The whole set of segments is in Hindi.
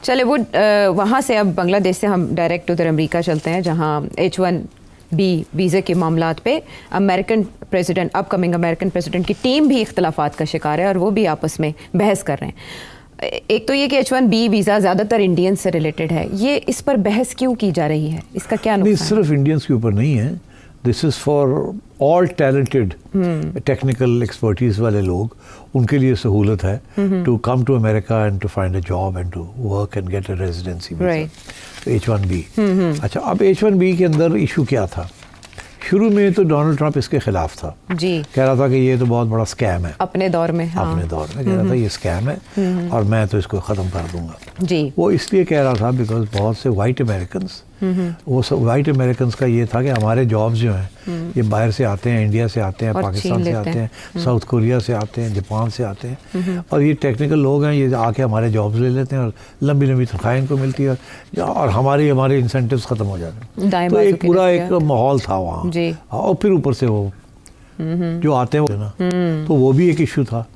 चले वो वहाँ से अब बांग्लादेश से हम डायरेक्ट उधर अमेरिका चलते हैं, जहाँ H1B वीज़े के मामलात पे American president, upcoming American president की टीम भी इख्तलाफात का शिकार है और वो भी आपस में बहस कर रहे हैं। एक तो ये कि H1B वीज़ा ज़्यादातर इंडियंस से रिलेटेड है, ये इस पर बहस क्यों की जा रही है, इसका क्या नुकसान है? सिर्फ इंडियंस के ऊपर नहीं है, this is for all talented technical expertise वाले लोग, उनके लिए सहूलत है to come to America and to find a job and to work and get a residency visa. H1B। अच्छा, अब H1B के अंदर इशू क्या था? शुरू में तो डोनाल्ड ट्रंप इसके खिलाफ था जी, कह रहा था कि ये तो बहुत बड़ा स्कैम है अपने दौर में। हाँ। अपने दौर में कह रहा था ये स्कैम है और मैं तो इसको ख़त्म कर दूंगा जी। वो इसलिए कह रहा था बिकॉज बहुत से वाइट अमेरिकन्स, वो सब वाइट अमेरिकन्स का ये था कि हमारे जॉब्स जो हैं ये बाहर से आते हैं, इंडिया से आते हैं, पाकिस्तान से आते हैं, साउथ कोरिया से आते हैं, जापान से आते हैं, और ये टेक्निकल लोग हैं, ये आके हमारे जॉब्स ले लेते हैं और लंबी लंबी तनख्वाहें इनको मिलती है और हमारे इंसेंटिव्स ख़त्म हो जाते हैं। तो एक पूरा एक माहौल था वहाँ, और फिर ऊपर से वो जो आते हैं ना, तो वो भी एक इशू था,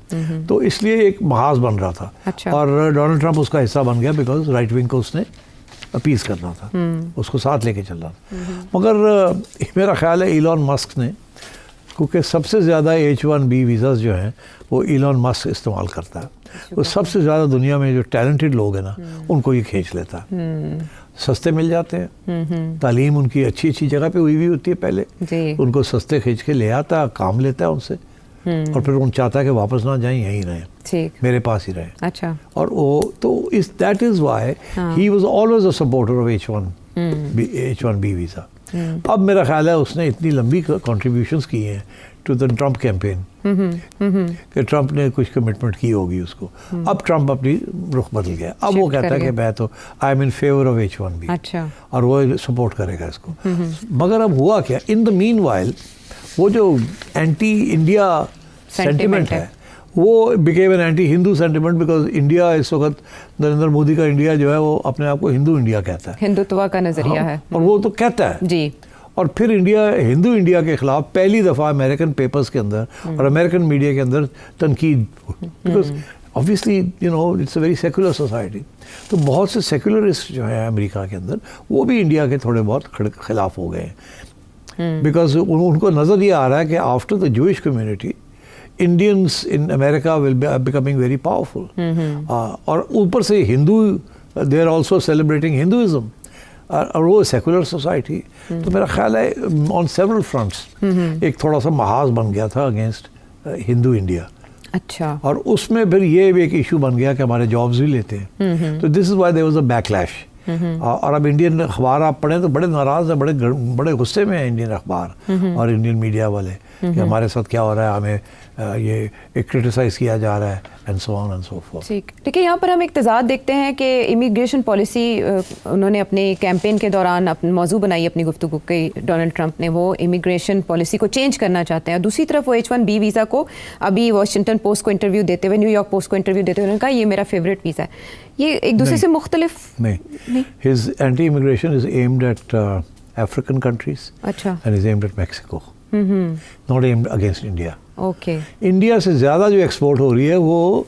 तो इसलिए एक महाज बन रहा था। अच्छा। और डोनाल्ड ट्रंप उसका हिस्सा बन गया बिकॉज राइट विंग को उसने अपीस करना था, उसको साथ लेके चलना था। मगर मेरा ख्याल है इलॉन मस्क ने, क्योंकि सबसे ज़्यादा H1B वीज़ाज जो हैं वो इलॉन मस्क इस्तेमाल करता है, वो सबसे ज़्यादा दुनिया में जो टैलेंटेड लोग हैं ना उनको ये खींच लेता है, सस्ते मिल जाते हैं, तालीम उनकी अच्छी अच्छी जगह पे हुई होती है पहले, उनको सस्ते खींच के ले आता है, काम लेता है उनसे, और फिर उन चाहता है कि वापस ना जाएं, यहीं रहें, मेरे पास ही रहें। अच्छा। और वो तो that is why he was always a supporter of H1B visa. अब मेरा ख्याल है उसने इतनी लंबी कंट्रीब्यूशंस की हैं टू द ट्रंप कैंपेन कि ट्रंप ने कुछ कमिटमेंट की होगी उसको। अब ट्रंप अपनी रुख बदल गया, अब वो कहता है कि मैं तो I am in favour of H1B। अच्छा। और वो सपोर्ट करेगा इसको। मगर अब हुआ क्या, इन द मीन वाइल वो जो एंटी इंडिया सेंटिमेंट है वो became an anti Hindu sentiment, because India इस वक्त नरेंद्र मोदी का इंडिया जो है वो अपने आप को हिंदू इंडिया कहता है, हिंदुत्व का नजरिया है, और वो तो कहता है जी। और फिर हिंदू इंडिया के खिलाफ पहली दफ़ा अमेरिकन पेपर्स के अंदर और अमेरिकन मीडिया के अंदर तनकीद, because obviously you know it's a very secular society, तो बहुत से सेकुलरिस्ट जो है अमेरिका के अंदर वो भी इंडिया के थोड़े बहुत खिलाफ हो गए हैं, बिकॉज उनको नज़र ये आ रहा है कि after the Jewish community Indians in America will be becoming very powerful. और ऊपर से Hindu, they are also celebrating Hinduism, और वो सेकुलर सोसाइटी, तो मेरा ख्याल है ऑन सेवरल फ्रंट्स एक थोड़ा सा महाज बन गया था अगेंस्ट हिंदू इंडिया। अच्छा। और उसमें फिर ये भी एक इशू बन गया कि हमारे जॉब्स भी लेते हैं, तो this is why there was a backlash. और अब इंडियन अखबार आप पढ़ें तो बड़े नाराज हैं, बड़े गुस्से में हैं इंडियन अखबार और इंडियन मीडिया वाले कि हमारे साथ क्या हो रहा है, हमें ये क्रिटिसाइज किया जा रहा है and so on and so fourth. ठीक है, यहाँ पर हम एक तजाद देखते हैं कि इमिग्रेशन पॉलिसी उन्होंने अपने कैंपेन के दौरान अपनी मौजू बनाई अपनी गुफ्तगू की, डोनाल्ड ट्रंप ने, वो इमिग्रेशन पॉलिसी को चेंज करना चाहते हैं। दूसरी तरफ वो H1B वीज़ा को अभी वॉशिंगटन पोस्ट को इंटरव्यू देते हुए, न्यूयॉर्क पोस्ट को इंटरव्यू देते हुए उन्होंने कहा ये मेरा फेवरेट वीज़ा है। ये एक दूसरे से मुख्तलिफ नहीं। His anti immigration is aimed at African countries and is aimed at Mexico, not aimed against India. Okay. India से ज़्यादा जो एक्सपोर्ट हो रही है वो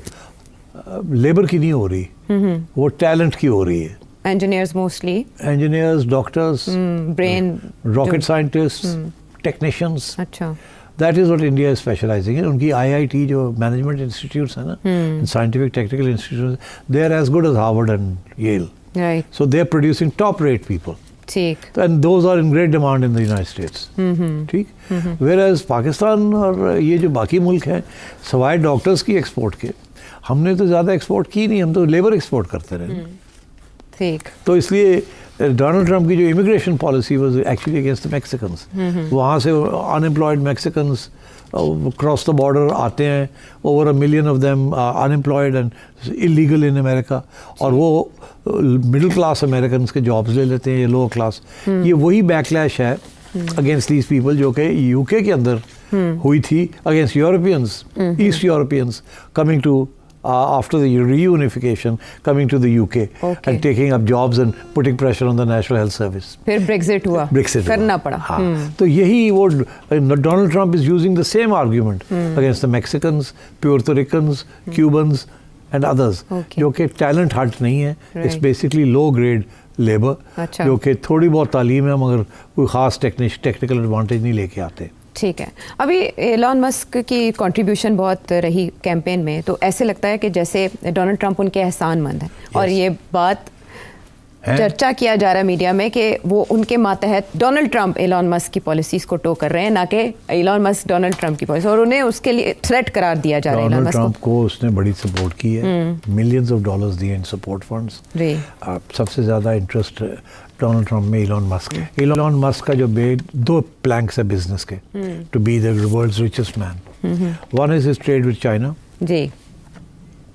लेबर की नहीं हो रही, वो टैलेंट की हो रही है, engineers mostly, engineers, doctors, brain, rocket scientists, technicians. अच्छा। That is what India is specialising in. उनकी IIT जो मैनेजमेंट इंस्टीट्यूट्स है ना, scientific technical institute, they are as good as Harvard and Yale, right, so they are producing top rate people. ठीक। And those are in great demand in the United States. ठीक। वेयर पाकिस्तान और ये जो बाकी मुल्क हैं, सवाए डॉक्टर्स की एक्सपोर्ट के, हमने तो ज़्यादा एक्सपोर्ट की नहीं, हम तो लेबर एक्सपोर्ट करते रहे। ठीक। तो इसलिए डोनाल्ड ट्रंप की जो immigration policy was actually against the Mexicans. वहाँ से unemployed Mexicans cross the border आते हैं, over 1 million of them unemployed and illegal in America, और वो मिडिल क्लास अमेरिकन के जॉब्स ले लेते हैं, ये लोअर क्लास। ये वही बैकलैश है अगेंस्ट दीज पीपल जो कि यूके के अंदर हुई थी against Europeans, east Europeans coming to after the reunification, coming to the UK and taking up jobs and putting pressure on the National Health Service. फिर Brexit हुआ, करना पड़ा। हाँ, तो यही वो Donald Trump is using the same argument against the Mexicans, Puerto Ricans, Cubans and others, Okay. जो कि टैलेंट हट नहीं है, it's Right. Basically low grade labour, अच्छा। जो कि थोड़ी बहुत तालीम है मगर कोई ख़ास टेक्निकल एडवांटेज नहीं लेके आते। ठीक है। अभी एलॉन मस्क की कंट्रीब्यूशन बहुत रही कैंपेन में, तो ऐसे लगता है कि जैसे डोनाल्ड ट्रंप उनके एहसानमंद हैं। और ये बात हैं? चर्चा किया जा रहा है मीडिया में कि वो उनके मातहत डोनाल्ड ट्रंप एलॉन मस्क की पॉलिसीज़ को टो कर रहे हैं, ना कि एलॉन मस्क डोनाल्ड ट्रंप की पॉलिसी, और उन्हें उसके लिए थ्रेट करार दिया जा रहा है एलॉन डोनाल्ड मस्क ट्रंप को उसने बड़ी सपोर्ट की है, मिलियंस ऑफ डॉलर्स दिए इन सपोर्ट फंड्स। जी। सबसे ज़्यादा इंटरेस्ट डोनाल्ड ट्रंप में एलॉन मस्क है। एलॉन मस्क का जो दो प्लैंक्स है बिजनेस के, to be the world's richest man. One is his trade with China, जी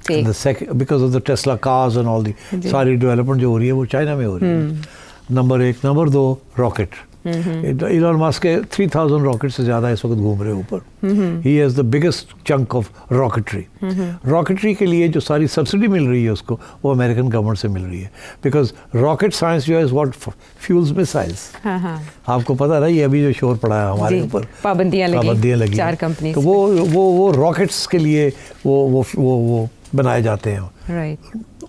जी। the second because of the Tesla cars and all the सारी डेवलपमेंट जो हो रही है वो चाइना में हो रही है। नंबर एक। नंबर दो, रॉकेट। इलॉन मस्क के 3000 रॉकेट से ज़्यादा इस वक्त घूम रहे हैं ऊपर। He has the biggest chunk of rocketry. Rocketry के लिए जो सारी सब्सिडी मिल रही है उसको, वो अमेरिकन गवर्नमेंट से मिल रही है, बिकॉज रॉकेट साइंस जो है इज व्हाट फ्यूल्स मिसाइल्स। हाँ हाँ। आपको पता है ये अभी जो शोर पड़ा है हमारे जी, ऊपर, पाबंदियां लगी 4 हैं। कंपनीज तो वो रॉकेट्स के लिए वो बनाए जाते हैं। राइट।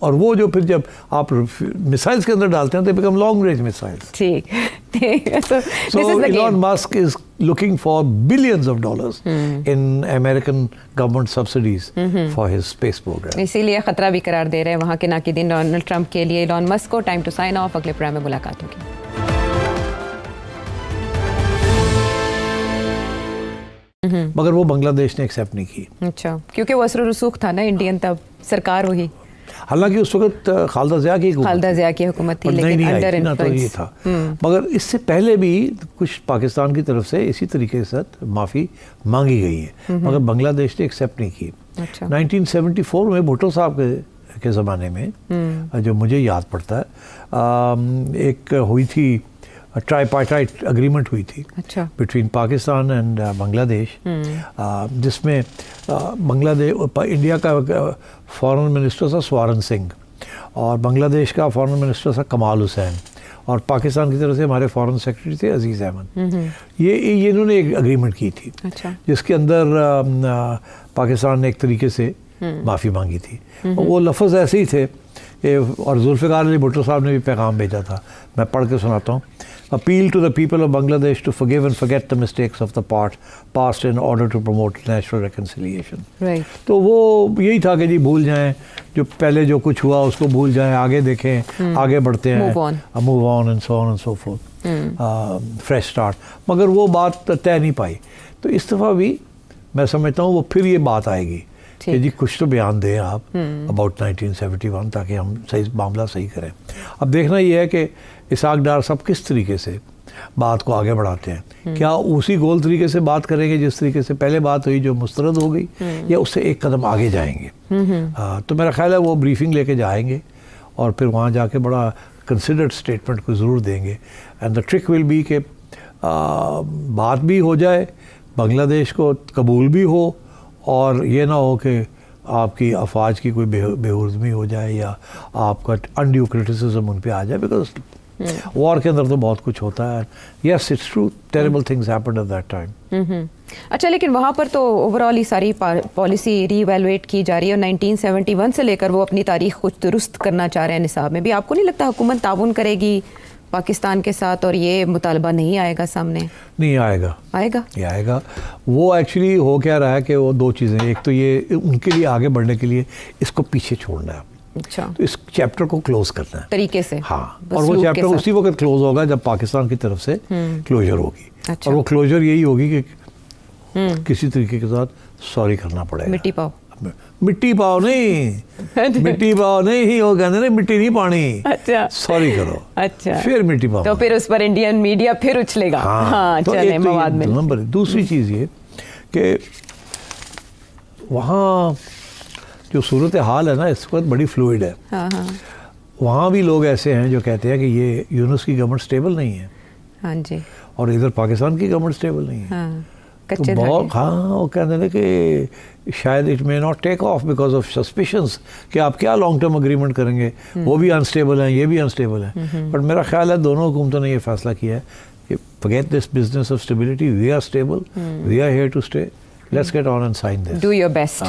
और वो जो फिर जब आप मिसाइल्स के अंदर डालते हैं तो बिकम लॉन्ग रेंज मिसाइल्स। ठीक। So Elon Musk is looking for billions of dollars in American government subsidies for his space program. इसीलिए खतरा भी करार दे रहे हैं वहाँ के नाकिदीन डोनाल्ड ट्रंप के लिए एलॉन मस्क को। Time to sign off. अगले प्रोग्राम में मुलाकात होगी। मगर वो बांग्लादेश ने एक्सेप्ट नहीं की। अच्छा, क्योंकि वो असर रसूख था ना इंडियन, तब सरकार वही, हालांकि उस वक्त खालिदा जिया की हुकूमत खालिदा जिया की हुकूमत थी, और लेकिन नहीं आई अंडर थी ना, तो ये था। मगर इससे पहले भी कुछ पाकिस्तान की तरफ से इसी तरीके से माफ़ी मांगी गई है, मगर बांग्लादेश ने एक्सेप्ट नहीं की। अच्छा। 1974 में भुट्टो साहब के ज़माने में जो मुझे याद पड़ता है, एक हुई थी ट्राईपार्टाइट अग्रीमेंट हुई थी अच्छा। बिटवीन पाकिस्तान एंड बांग्लादेश, जिसमें बांग्लादेश इंडिया का फॉरेन मिनिस्टर था स्वारन सिंह, और बांग्लादेश का फॉरेन मिनिस्टर था कमाल हुसैन, और पाकिस्तान की तरफ से हमारे फॉरेन सेक्रेटरी थे अजीज़ अहमद। ये इन्होंने एक अग्रीमेंट की थी। अच्छा। जिसके अंदर पाकिस्तान ने एक तरीके से माफ़ी मांगी थी, और वो लफ्ज़ ऐसे ही थे। और जुल्फ़िकार अली भुट्टो साहब ने भी पैगाम भेजा था, मैं पढ़ के सुनाता हूँ। Appeal to the people of Bangladesh to forgive and forget the mistakes of the past in order to promote national reconciliation. Right. तो वो यही था कि जी भूल जाएं, जो पहले जो कुछ हुआ उसको भूल जाएं, आगे देखें, आगे बढ़ते हैं, move on and so on and so fourth, fresh start. मगर वो बात तय नहीं पाई। तो इस दफ़ा भी मैं समझता हूँ वो फिर ये बात आएगी कि जी कुछ तो बयान दें आप अबाउट 1971, ताकि हम सही मामला सही करें। अब देखना ये है कि इसहाक डार साहब किस तरीके से बात को आगे बढ़ाते हैं। क्या उसी गोल तरीके से बात करेंगे जिस तरीके से पहले बात हुई जो मुस्तरद हो गई, या उससे एक कदम आगे जाएंगे? तो मेरा ख्याल है वो ब्रीफिंग लेके जाएंगे और फिर वहाँ जाके बड़ा कंसिडर्ड स्टेटमेंट को ज़रूर देंगे। And the trick will be कि बात भी हो जाए, बांग्लादेश को कबूल भी हो, और ये ना हो कि आपकी अफवाज की कोई बेहुर्दमी हो जाए या आपका अनड्यू क्रिटिसिज्म उन पे आ जाए, बिकॉज वॉर के अंदर तो बहुत कुछ होता है। Yes, it's true, terrible things happened at that time. अच्छा, लेकिन वहाँ पर तो ओवरऑल ही सारी पॉलिसी रीवैल्यूएट की जा रही है, और 1971 से लेकर वो अपनी तारीख कुछ दुरुस्त करना चाह रहे हैं निसाब में भी। आपको नहीं लगता हुकूमत ताउन करेगी पाकिस्तान के साथ और ये मुतालबा नहीं आएगा सामने? नहीं आएगा, ये आएगा। वो एक्चुअली हो क्या रहा है कि वो दो चीज़ें, एक तो ये उनके लिए आगे बढ़ने के लिए इसको पीछे छोड़ना है। अच्छा। तो इस चैप्टर को क्लोज करना है तरीके से। हाँ, और वो चैप्टर उसी वक्त क्लोज होगा जब पाकिस्तान की तरफ से क्लोजर होगी। अच्छा। और वो क्लोजर यही होगी कि किसी तरीके के साथ सॉरी करना पड़ेगा। मिट्टी पाओ नहीं, मिट्टी पाओ नहीं ही हो, कहते मिट्टी नहीं पानी। अच्छा। सॉरी करो। अच्छा। फिर मिट्टी पाओ, तो फिर उस पर इंडियन मीडिया फिर उछलेगा। हाँ, तो चले मवाद में। नंबर दूसरी चीज़ ये कि वहाँ जो सूरत हाल है ना इस वक्त बड़ी फ्लूइड है। हाँ हाँ। वहाँ भी लोग ऐसे हैं जो कहते हैं कि ये यूनुस की गवर्नमेंट स्टेबल नहीं है। हाँ जी। और इधर पाकिस्तान की गवर्नमेंट स्टेबल नहीं है। हाँ, तो बहुत, हाँ, वो कहते हैं कि शायद it may not take off because of suspicions कि आप क्या लॉन्ग टर्म अग्रीमेंट करेंगे। वो भी अनस्टेबल हैं, ये भी अनस्टेबल हैं। बट मेरा ख्याल है दोनों हुकूमतों ने ये फैसला किया है कि forget this business of stability, we are stable, we are here to stay, let's get on and sign this, do your best.